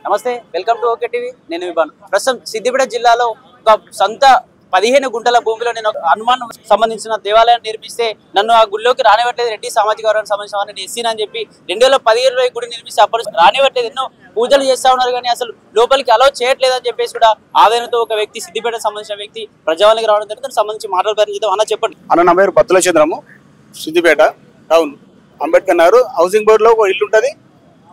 నమస్తే, welcome to okay TV. నేను విభాను. ప్రస్తుతం సిద్దిపేట జిల్లాలో ఒక సొంత 15 గుంటల భూమిలో నేను హనుమాన్ సంబంధించిన దేవాలయాన్ని నిర్మిస్తే నన్ను ఆ గుడిలోకి రానివ్వట్లేదు, రెడ్డి సామాజిక వర్గానికి సంబంధించిన నేను ఎస్సీని అని చెప్పి 2017లో గుడి నిర్మిస్తే అప్పుడు రానివ్వట్లేదు, ఎన్నో పూజలు చేస్తా ఉన్నారు కానీ అసలు లోపలికి అలౌ చేయట్లేదు అని చెప్పేసి కూడా ఆవేదనతో ఒక వ్యక్తి, సిద్దిపేటకు సంబంధించిన వ్యక్తి ప్రజావానికి రావడం జరిగింది. దానికి సంబంధించి మాట్లాడతారు. అన్న చెప్పండి. అన్న, నా పేరు పత్తుల చంద్రము, సిద్దిపేట టౌన్, అంబేద్కర్ నగర్. హౌసింగ్ బోర్డులో ఒక ఇల్లు ఉంటుంది.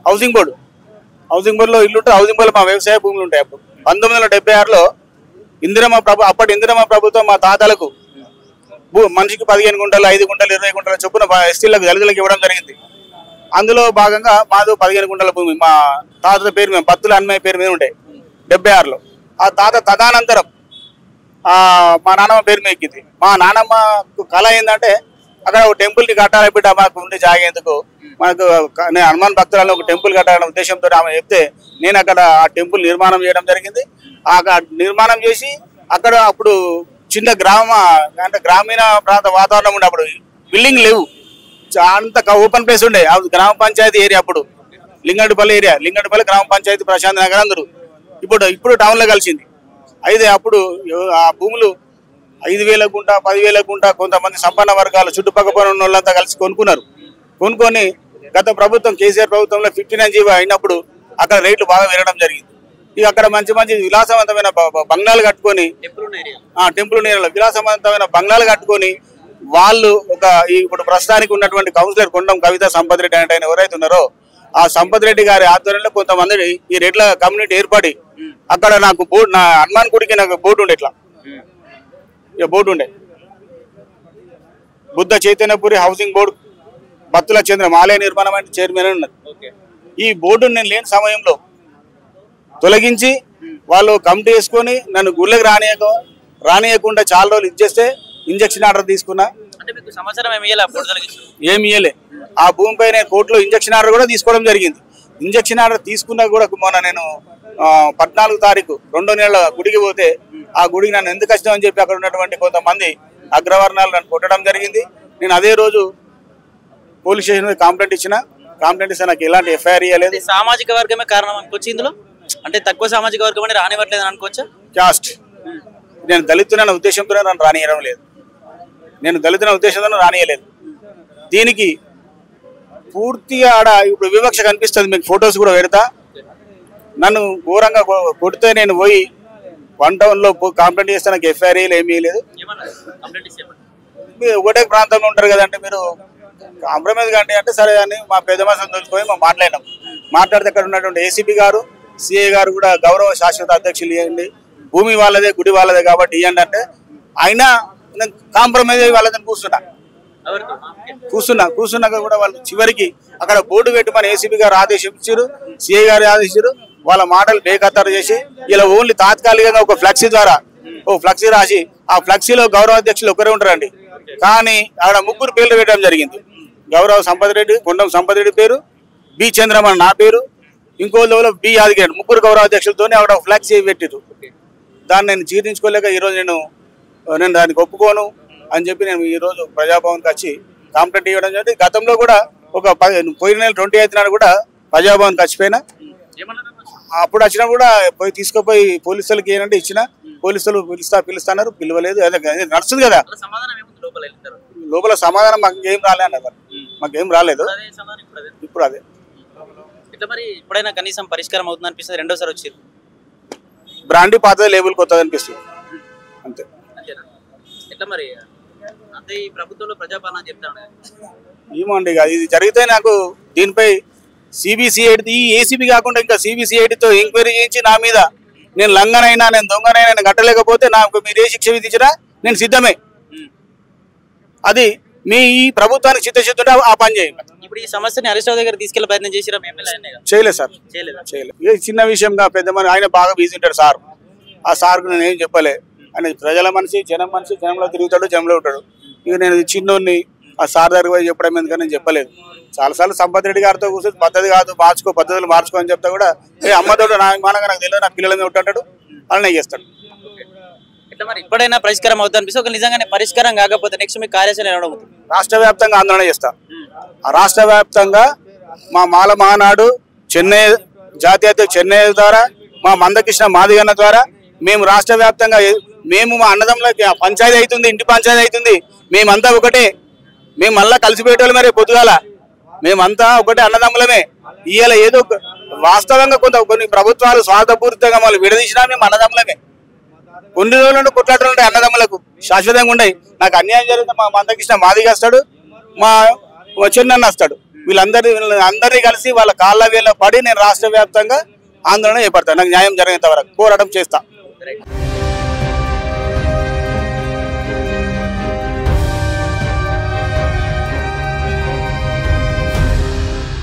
హౌసింగ్ బోర్డులో ఇల్లు ఉంటుంది. హౌసింగ్ బోర్డులో మా వ్యవసాయ భూములు ఉంటాయి. అప్పుడు 1976లో అప్పటి ఇందిరమ్మ ప్రభుత్వం మా తాతలకు మనిషికి 15 గుంటలు, 5 గుంటలు, 20 గుంటల చొప్పున ఎస్టీలకు, దళితులకు ఇవ్వడం జరిగింది. అందులో భాగంగా మాది 15 గుంటల భూమి మా తాత పేరు మీద, పత్తుల అన్నయ్య పేరు మీద ఉండే 76లో. ఆ తాత తదానంతరం మా నాన్నమ్మ పేరు మీద ఎక్కింది. మా నాన్నమ్మ కళ ఏంటంటే అక్కడ ఒక టెంపుల్ని కట్టాలి బిడ్డ, మాకు ఉండి జాగేందుకు, మనకు హనుమాన్ భక్తులను ఒక టెంపుల్ కట్టాలనే ఉద్దేశంతో ఆమె చెప్తే నేను అక్కడ ఆ టెంపుల్ నిర్మాణం చేయడం జరిగింది. ఆ నిర్మాణం చేసి అక్కడ అప్పుడు చిన్న గ్రామీణ ప్రాంత వాతావరణం ఉండే, అప్పుడు బిల్డింగ్ లేవు, అంత ఓపెన్ ప్లేస్ ఉండే. గ్రామ పంచాయతీ ఏరియా, అప్పుడు లింగడిపల్లి గ్రామ పంచాయతీ ప్రశాంత్ నగర్ అందరూ. ఇప్పుడు టౌన్లో కలిసింది. అయితే అప్పుడు ఆ భూములు 5,000 గుంట, 10,000 గుంట కొంతమంది సంపన్న వర్గాలు చుట్టుపక్కల ఉన్న వాళ్ళంతా కలిసి కొనుక్కొని గత ప్రభుత్వం కేసీఆర్ ప్రభుత్వంలో 59 జీవో అయినప్పుడు అక్కడ రేట్లు బాగా పెరగడం జరిగింది. ఇక అక్కడ మంచి విలాసవంతమైన బంగ్లాలు కట్టుకొని, టెంపుల్ ఏరియాలో విలాసవంతమైన బంగ్లాలు కట్టుకొని వాళ్ళు ఇప్పుడు ప్రస్తుతానికి ఉన్నటువంటి కౌన్సిలర్ కొండం కవిత సంపత్ రెడ్డి అంటే ఆయన ఎవరైతే ఉన్నారో ఆ సంపత్ రెడ్డి గారి ఆధ్వర్యంలో కొంతమంది ఈ రెడ్ల కమ్యూనిటీ ఏర్పడి అక్కడ నాకు నా హనుమాన్ గుడికి నాకు బోర్డు ఉండే, బోర్డు ఉండే బుద్ధ చైతన్యపురి హౌసింగ్ బోర్డు పత్తుల చంద్రం ఆలయ నిర్మాణం అంటే చైర్మన్ ఉన్నది. ఈ బోర్డు నేను లేని సమయంలో తొలగించి వాళ్ళు కమిటీ వేసుకొని నన్ను గుళ్ళకి రానియకుండా చాలా రోజులు ఇచ్చేస్తే ఇంజక్షన్ ఆర్డర్ తీసుకున్నా. ఏమి ఇయ్యలే. ఆ భూమిపై నేను కోర్టులో ఇంజక్షన్ ఆర్డర్ కూడా తీసుకోవడం జరిగింది. ఇంజక్షన్ ఆర్డర్ తీసుకున్నా కూడా మొన్న నేను 14 తారీఖు 2వ నెల గుడికి పోతే ఆ గుడికి నన్ను ఎందుకు వచ్చినామని చెప్పి అక్కడ ఉన్నటువంటి కొంతమంది అగ్రవర్ణాలు నన్ను కొట్టడం జరిగింది. నేను అదే రోజు పోలీస్ స్టేషన్ కంప్లైంట్ ఇచ్చిన. నాకు ఎలాంటి ఎఫ్ఐఆర్ ఇవ్వలేదు. సామాజిక వర్గమే కారణం అనుకోవచ్చు ఇందులో, అంటే తక్కువ సామాజిక వర్గం అని రానివ్వట్లేదు అనుకోవచ్చా? కాస్ట్, నేను దళితున్న ఉద్దేశంతో నన్ను రానియడం లేదు. దీనికి పూర్తిగా ఇప్పుడు వివక్ష కనిపిస్తుంది. మీకు ఫొటోస్ కూడా పెడతా. నన్ను ఘోరంగా కొడితే నేను పోయి 1 టౌన్లో కంప్లైంట్ చేస్తే నాకు ఎఫ్ఐఆర్ ఏమీ లేదు. ఒకటే ప్రాంతంలో ఉంటారు కదంటే మీరు కాంప్రమైజ్ కంటే అంటే సరే అని మా పెద్ద మనుషులు తెలుసుకొని మాట్లాడితే అక్కడ ఉన్నటువంటి ఏసీపీ గారు, సిఐ గారు కూడా గౌరవ శాశ్వత అధ్యక్షులు ఇవ్వండి, భూమి వాళ్ళదే గుడి వాళ్ళదే కాబట్టి ఇవ్వండి అంటే అయినా నేను కాంప్రమైజ్ అయ్యి వాళ్ళని కూర్చున్నాక కూడా వాళ్ళు చివరికి అక్కడ బోర్డు పెట్టమని ఏసీపీ గారు ఆదేశించారు, సిఐ గారు ఆదేశించారు. వాళ్ళ మాటలు బేఖతారు చేసి ఇలా ఓన్లీ తాత్కాలికంగా ఒక ఫ్లెక్సీ రాసి ఆ ఫ్లెక్సీలో గౌరవ అధ్యక్షులు ఒకరే ఉంటారండి. కానీ అక్కడ 3 పేర్లు పెట్టడం జరిగింది. గౌరవ సంపత్ రెడ్డి, కొండం సంపత్ రెడ్డి పేరు, బి చంద్రమన్ నా పేరు, ఇంకో లెవెల్ బి యాదగిరి, 3 గౌరవ అధ్యక్షులతో అక్కడ ఫ్లెక్సీ పెట్టిరు. దాన్ని నేను జీర్ణించుకోలేక ఈరోజు నేను దానికి ఒప్పుకోను అని చెప్పి నేను ఈరోజు ప్రజాభవన్కి వచ్చి కంప్లైంట్ ఇవ్వడం జరిగింది. గతంలో కూడా పోయిన నెల 28 నాడు కూడా ప్రజాభవన్కి వచ్చిపోయినా. అప్పుడు వచ్చినా కూడా తీసుకుపోయి పోలీసులకి ఏంటంటే ఇచ్చిన, పోలీసులు పిలుస్తున్నారు, పిలవలేదు. అదే నడుస్తుంది కదా లోపల. సమాధానం మాకేం రాలేదు. ఇప్పుడు అదే ఇప్పుడైనా కనీసం పరిష్కారం అవుతుంది అనిపిస్తుంది. రెండోసారి వచ్చారు బ్రాండీ పాత లేబుల్ కొత్తది అనిపిస్తుంది అంతే. ఎట్లా మరి అంతే ఈ ప్రభుత్వంలో ప్రజాపాలన చెప్తాను ఏమండి, ఇది జరిగితే నాకు దీనిపై సిబిసిఐడి, ఏసీబీ కాకుండా ఇంకా సిబిసిఐడితో ఎంక్వైరీ చేయించి నా మీద నేను లంగనైనా, నేను దొంగనైనా, నేను కట్టలేకపోతే నాకు మీరు ఏ శిక్ష విధించినా నేను సిద్ధమే. అది మీ ఈ ప్రభుత్వానికి చిత్తశుద్ధి ఆ పని చేయండి. ఇప్పుడు ఈ సమస్యని హరీష్ రావు దగ్గర తీసుకెళ్లే ప్రయత్నం చేసిరా? చేయలేదు సార్, చేయలేదు. చిన్న విషయంగా పెద్ద మనిషి ఆయన బాగా బిజీ ఉంటాడు సార్. ఆ సార్కు నేను ఏం చెప్పలే. ఆయన ప్రజల మనిషి, జనంలో తిరుగుతాడు, జనంలో ఉంటాడు. ఇక నేను చిన్నోడిని ఆ సార్ దగ్గర పోయి చెప్పడం ఎందుకని నేను చెప్పలేదు. చాలాసార్లు సంపత్ రెడ్డి గారితో కూర్చొని పద్ధతి కాదు, పద్ధతులు మార్చుకో అని చెప్తా కూడా అమ్మతోడు మానగా నాకు తెలియదు, నాకు పిల్లల మీద ఉంటాడు, అలానే చేస్తాడు. ఇప్పుడైనా పరిష్కారం అవుతుంది అనిపిస్తే, నిజంగానే పరిష్కారం కాకపోతే నెక్స్ట్ మీ కార్యాచరణ ఎలా ఉంటుంది? రాష్ట్ర వ్యాప్తంగా ఆందోళన చేస్తా. రాష్ట్ర వ్యాప్తంగా మా మాల మహానాడు చెన్నై జాతీయ చెన్నై ద్వారా మా మందకృష్ణ మాదిగన్న ద్వారా మేము రాష్ట్ర వ్యాప్తంగా మేము మా అన్నదమ్ములకి పంచాయతీ అవుతుంది, ఇంటి పంచాయతీ అవుతుంది, మేమంతా ఒకటే, మేము మళ్ళా కలిసిపోయేటోళ్ళు. మరి పొద్దుగాల మేమంతా ఒకటే అన్నదమ్ములమే. ఇవాళ ఏదో వాస్తవంగా కొన్ని ప్రభుత్వాలు స్వార్థపూరితంగా మమ్మల్ని విడదీసినా మేము అన్నదమ్ములమే. కొన్ని రోజులు కొట్లాటలు ఉంటాయి అన్నదమ్ములకు, శాశ్వతంగా ఉన్నాయి. నాకు అన్యాయం జరిగితే మా మందకృష్ణ మాదిగ వస్తాడు, మా చెన్నన్న వస్తాడు. వీళ్ళందరినీ కలిసి వాళ్ళ కాళ్ళ వేళ్ళ పడి నేను రాష్ట్ర వ్యాప్తంగా ఆందోళన చేపడతాను. నాకు న్యాయం జరిగేంత వరకు పోరాటం చేస్తా.